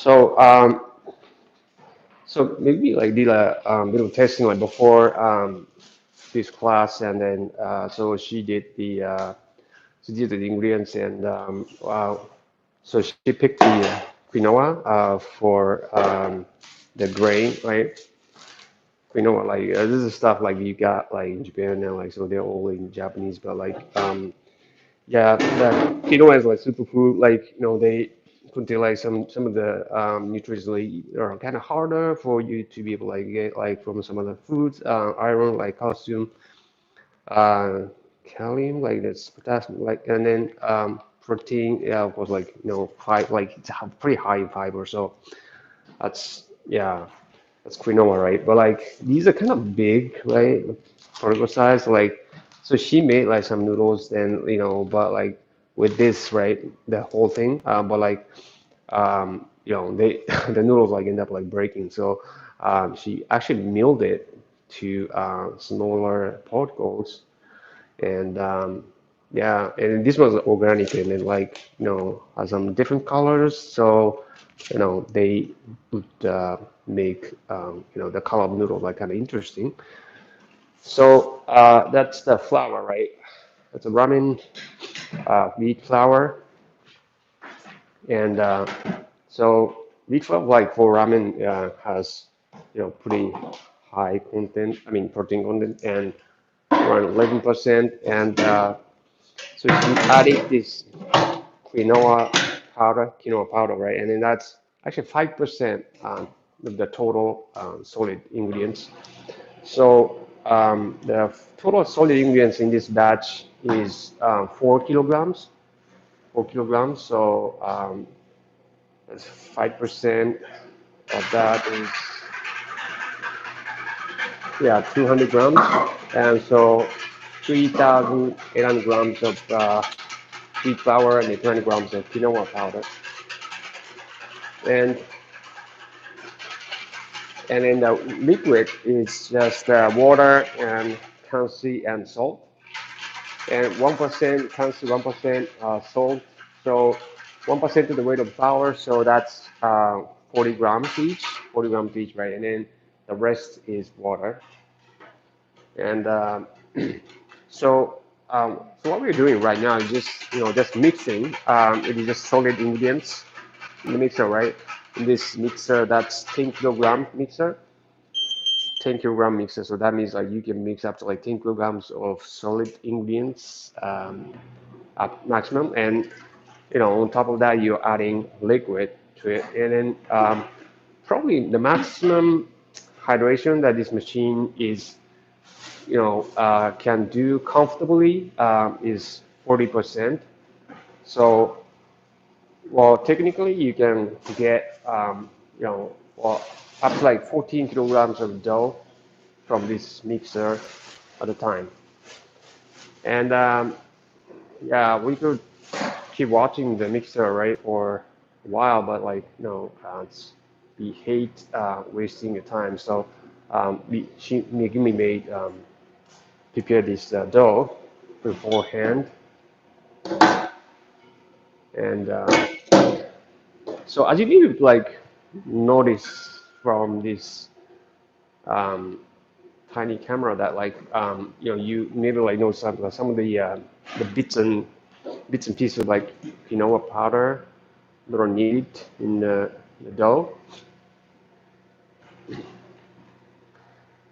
So so maybe like did a bit of testing like before this class, and then so she did the ingredients, and so she picked the quinoa for the grain, right? Quinoa, like this is stuff like you got like in Japan now, like so they're all in Japanese, but like yeah, the quinoa is like superfood. Like they contain like some of the nutrients like, are kind of harder for you to be able to like get like from some other foods. Iron, like calcium, uh, kalium, like that's potassium, like and then protein. Yeah, of course, like high, like it's pretty high in fiber. So that's yeah, that's quinoa, right? But like these are kind of big, right? Particle size, like so she made like some noodles and but like with this, right, the whole thing. But like they the noodles like end up like breaking. So she actually milled it to smaller particles, and yeah, and this was organic, and then like has some different colors, so they would make the color of noodle like kind of interesting. So that's the flour, right? That's a ramen wheat flour, and so wheat flour like for ramen has pretty high content, I mean protein content, and around 11%, and so she added this quinoa powder, right? And then that's actually 5% of the total solid ingredients. So the total solid ingredients in this batch is 4 kilograms. 4 kilograms. So that's 5% of that is yeah 200 grams, and so 3,800 grams of wheat flour and 200 grams of quinoa powder, and then the liquid is just water and currency and salt, and 1% currency, 1% salt. So 1% to the weight of flour, so that's 40 grams each, 40 grams each, right? And then the rest is water. And so what we're doing right now is just just mixing. It is just solid ingredients in the mixer, right? In this mixer, that's 10 kilogram mixer. 10 kilogram mixer. So that means like you can mix up to like 10 kilograms of solid ingredients at maximum. And on top of that, you're adding liquid to it. And then probably the maximum hydration that this machine is, can do comfortably is 40%. So, well, technically you can get, well, up to like 14 kilograms of dough from this mixer at a time. And yeah, we could keep watching the mixer, right, for a while, but like, we hate wasting the time. So Megumi made prepare this dough beforehand, and so as you need to like notice from this um, tiny camera that like you maybe like know some of the bits and pieces of like quinoa powder that are needed in the dough.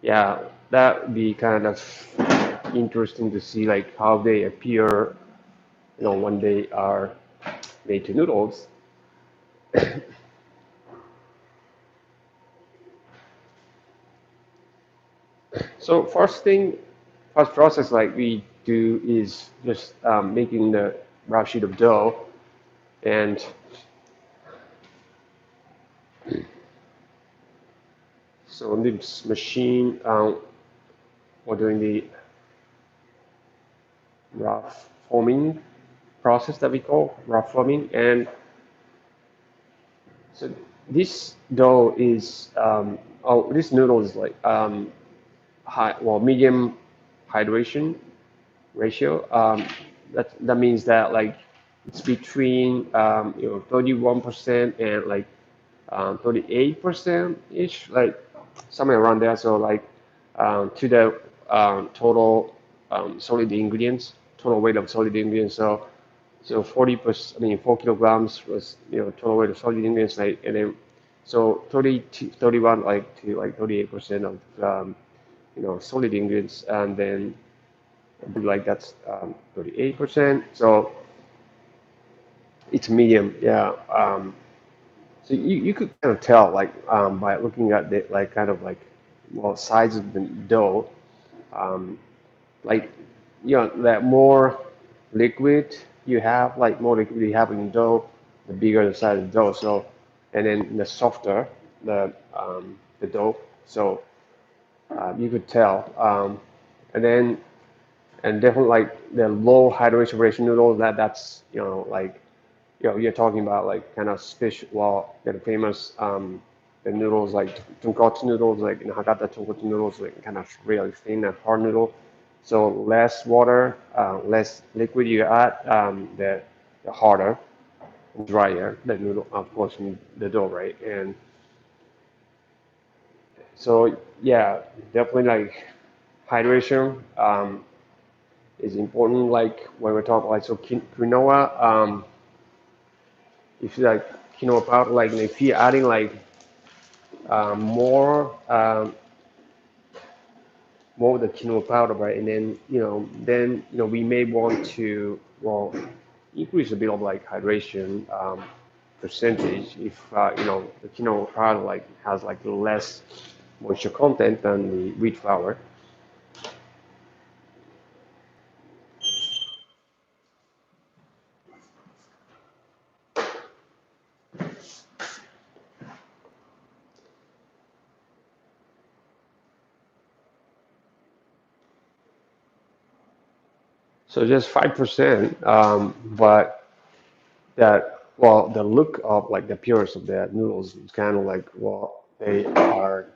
Yeah, that would be kind of interesting to see like how they appear, when they are made to noodles. So first process like we do is just making the raw sheet of dough, and so in this machine, we're doing the rough forming process that we call rough forming, and so this dough is this noodle is like medium hydration ratio. That means that like it's between 31% and like 38% ish, like somewhere around there. So like to the total solid ingredients, total weight of solid ingredients. So 40%, I mean 4 kilograms was total weight of solid ingredients, like, and then so 30 to 31 like to like 38% of solid ingredients, and then like that's 38%. So it's medium, yeah. So you could kind of tell like by looking at the like kind of like size of the dough, um, like that more liquid you have, like more liquid you have in dough, the bigger the size of the dough. So and then the softer the dough. So you could tell, and then and definitely like the low hydration ratio noodles, that's like you're talking about like kind of special, well, the famous the noodles like tonkotsu noodles, like Hakata tonkotsu noodles, like kind of really thin and hard noodle. So less water, less liquid you add, the harder, drier the noodle, of course, in the dough, right? And so yeah, definitely like hydration is important. Like when we're talking like so quinoa, if you like quinoa powder, like if you're adding like more of the quinoa powder, right? And then we may want to increase a bit of like hydration percentage if the quinoa powder like has like less moisture content than the wheat flour. So just 5%, but that the look of like the appearance of the noodles is kind of like they are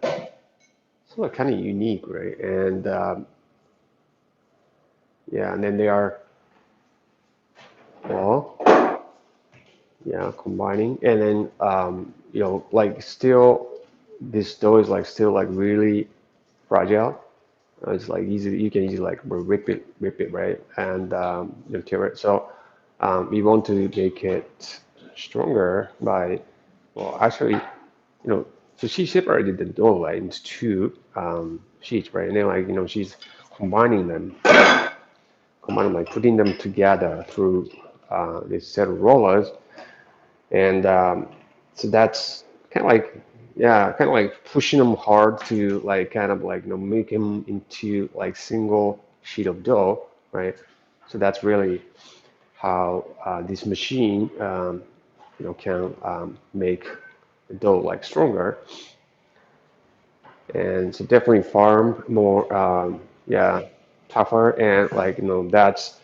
sort of kind of unique, right? And yeah, and then they are well yeah, combining, and then like still this dough is like still like really fragile. It's like easy, you can easily like rip it, right? And tear it. So we want to make it stronger by, actually, so she separated the dough like into two sheets, right? And then like she's combining them, like putting them together through this set of rollers, and so that's kind of like, yeah, kind of like pushing them hard to like kind of like make them into like single sheet of dough, right? So that's really how this machine can make the dough like stronger, and so definitely farm more, yeah, tougher, and like that's,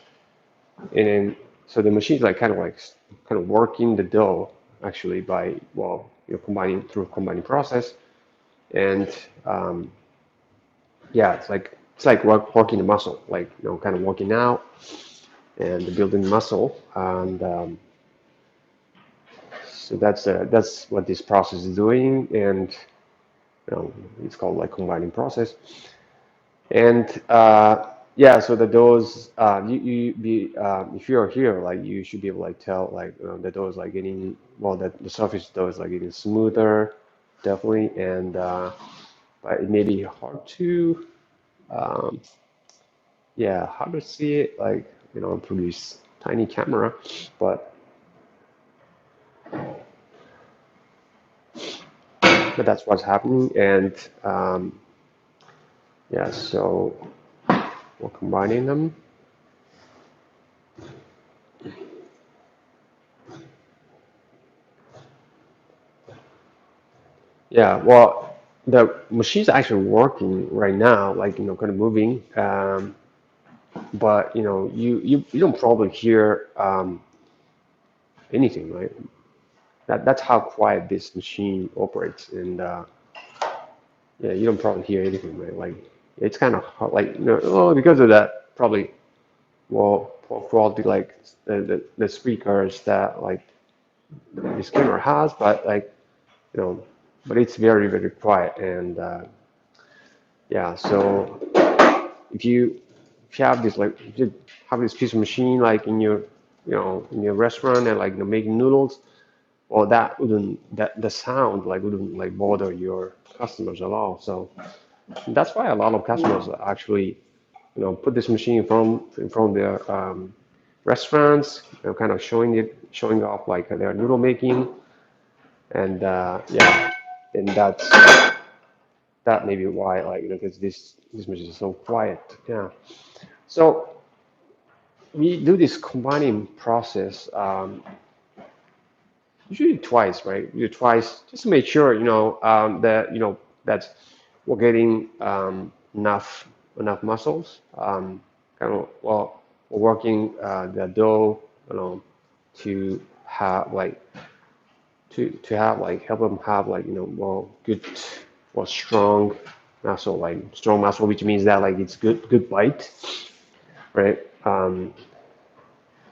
and then so the machine's like kind of working the dough actually by combining through combining process, and yeah, it's like working the muscle, like kind of working out and building muscle, and so that's what this process is doing, and it's called like combining process. And yeah, so the doors, you be if you're here, like you should be able to like tell like the dough is like getting, the surface dough is like getting smoother, definitely, and but it may be hard to um, yeah, hard to see it like through this tiny camera, but that's what's happening, and yeah, so we're combining them. Yeah, well, the machine's actually working right now, like kind of moving. But you don't probably hear anything, right? That's how quiet this machine operates, and yeah, you don't probably hear anything, right? Like it's kind of hard, like because of that, probably poor quality, like the speakers that like this camera has, but like but it's very, very quiet. And yeah, so if you have this like if you have this piece of machine like in your in your restaurant and like making noodles, well, that wouldn't that the sound like wouldn't like bother your customers at all. So that's why a lot of customers actually put this machine in front of their restaurants, kind of showing off like their noodle making. And yeah, and that may be why, like, because this machine is so quiet. Yeah. So we do this combining process usually twice, right? We do twice just to make sure, that that we're getting enough muscles. Kind of well, we're working the dough, to have like to have like help them have like more good or strong muscle, like strong muscle, which means that like it's good bite, right?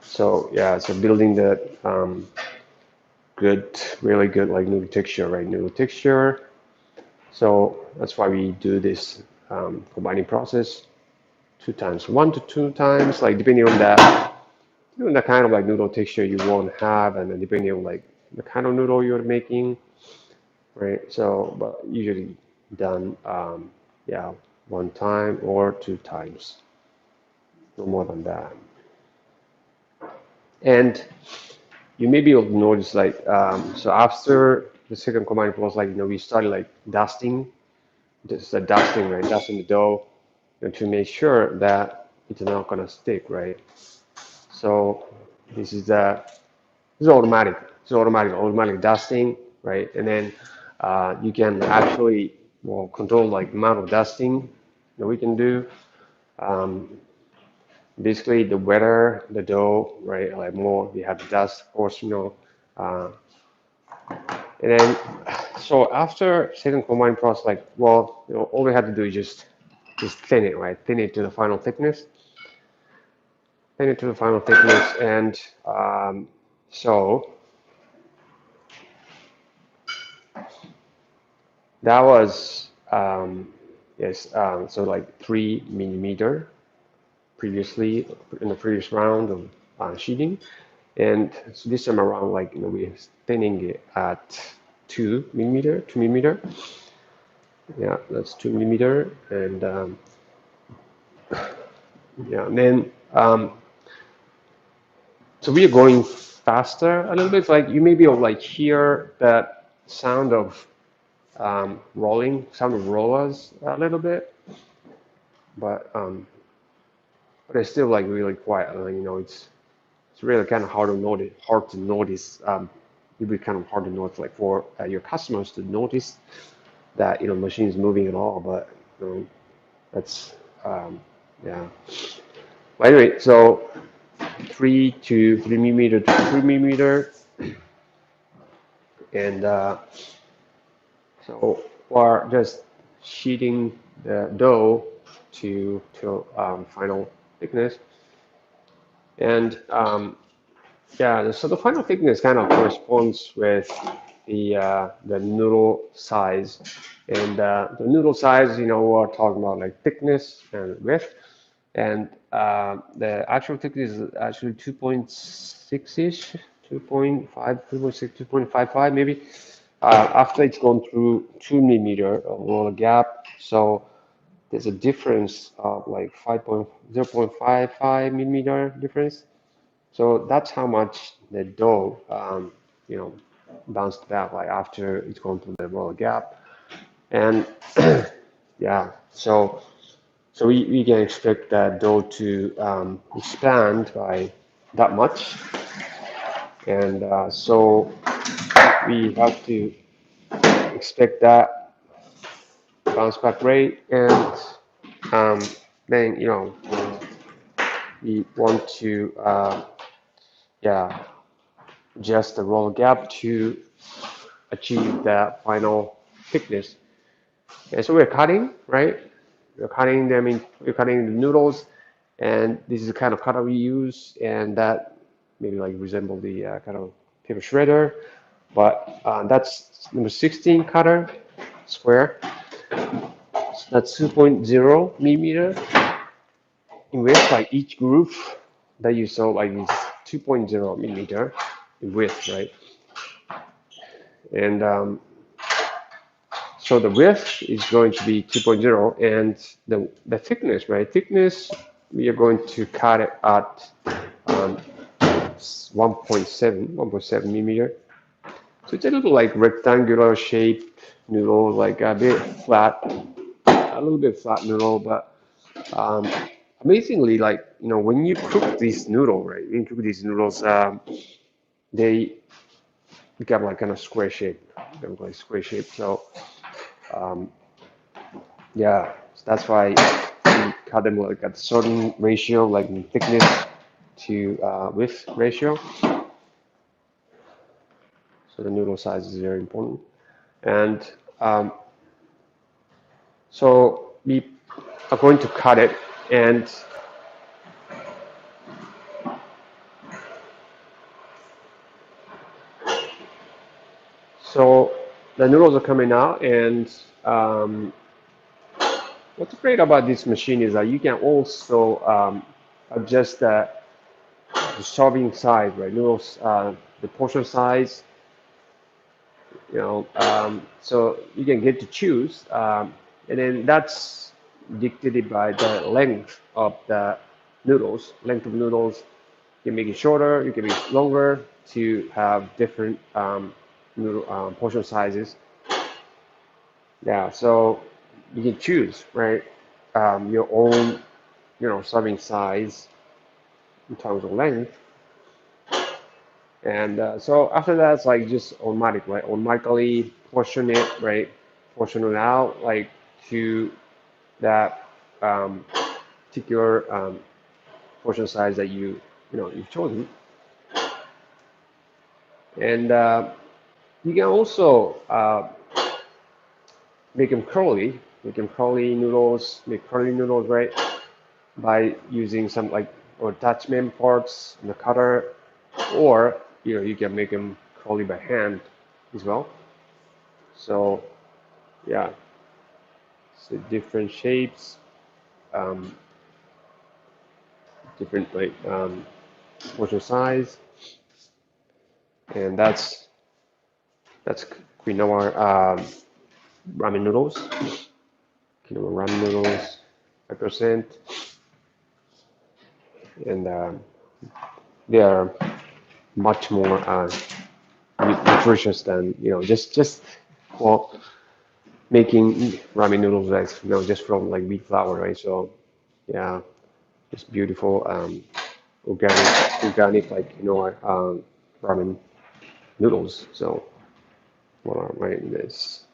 So yeah, so building the good, really good like noodle texture, right? Noodle texture. So that's why we do this combining process 2 times, 1 to 2 times, like depending on that, the kind of like noodle texture you want to have, and then depending on like the kind of noodle you're making, right? So, but usually done, yeah, 1 time or 2 times, no more than that. And you may be able to notice like, so after the second combined process, like, we started like dusting, just the dusting, right? Dusting the dough, to make sure that it's not gonna stick, right? So this is automatic. It's automatic dusting, right? And then you can actually control like amount of dusting that we can do. Um, Basically, the wetter the dough, right? Like more we have dust, of course, uh, and then so after second combined process, like all we have to do is just thin it, right? Thin it to the final thickness. Thin it to the final thickness, and so that was yes, so like 3 millimeter previously in the previous round of sheeting, and so this time around, like we're thinning it at 2 millimeter, 2 millimeter. Yeah, that's 2 millimeter, and yeah, and then so we are going faster a little bit. Like you may be able to like hear that sound of rolling, sound of rollers a little bit, but it's still like really quiet. It's really kind of hard to notice. It'd be kind of hard to notice, like for your customers to notice that machine is moving at all. But that's yeah. But anyway, so 3 to 3 millimeter to 3 millimeter, and so we're just sheeting the dough to final thickness, and yeah, so the final thickness kind of corresponds with the noodle size, and the noodle size, we're talking about like thickness and width, and the actual thickness is actually 2.6-ish, 2.5, 2.6, 2.55 maybe. After it's gone through 2 millimeter of roller gap, so there's a difference of like 0.55 millimeter difference. So that's how much the dough, you know, bounced back like after it's gone through the roller gap. And yeah, so we can expect that dough to expand by that much. And so we have to expect that bounce back rate. And um, then, we want to, yeah, adjust the roller gap to achieve that final thickness. And so we're cutting, right? We're cutting the noodles, and this is the kind of cutter we use, and that maybe like resemble the kind of paper shredder, but that's number 16 cutter, square. So that's 2.0 millimeter in width. Like each groove that you saw, like is 2.0 millimeter in width, right? And so the width is going to be 2.0, and the thickness, right? Thickness, we are going to cut it at 1.7 millimeter. So it's a little like rectangular shaped noodle, like a bit flat, a little bit flat noodle, but amazingly, like, when you cook this noodle, right? When you cook these noodles, they become like kind of square shape, like square shape. So yeah, so that's why we cut them like at a certain ratio, like in thickness to width ratio. So the noodle size is very important. And so we are going to cut it, and so the noodles are coming out, and what's great about this machine is that you can also adjust the serving size, right? Noodles, the portion size, so you can get to choose, and then that's dictated by the length of the noodles. Length of noodles, you can make it shorter, you can make it longer to have different noodle portion sizes. Yeah, so you can choose, right, your own, serving size in terms of length. And so after that, it's like just automatic, right? Automatically portion it, right? Portion it out like to that particular portion size that you've chosen. And you can also make them curly, noodles, make curly noodles, right? By using some like attachment parts in the cutter, or you can make them curly by hand as well. So yeah, so different shapes, um, different like portion size, and that's quinoa ramen noodles. Quinoa ramen noodles, 5%, and they are much more nutritious than just for making ramen noodles, like just from like wheat flour, right? So yeah, just beautiful organic like ramen noodles. So what are my this?